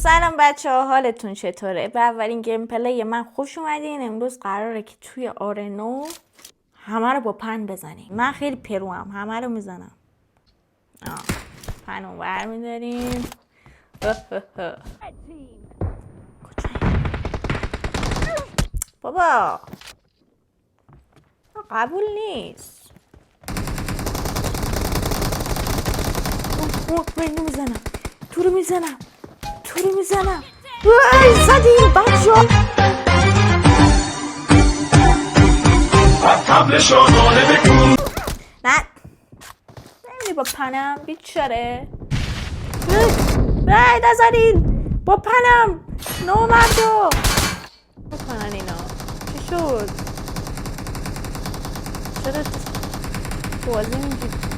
سلام بچه ها، حالتون چطوره؟ به اولین گیم پلی من خوش اومدین. امروز قراره که توی آرنو همه رو با پن بزنیم. من خیلی پروام، همه رو میزنم. پن رو برمیداریم. بابا قبول نیست. اینو میزنم، تو رو میزنم، تو رو میزنم. وای زدیم بچه ها. نه نمیدی با پنم بیچاره. نه نزنین با پنم نومردو بکنن اینا. چی شد؟ چرا بازی میگید؟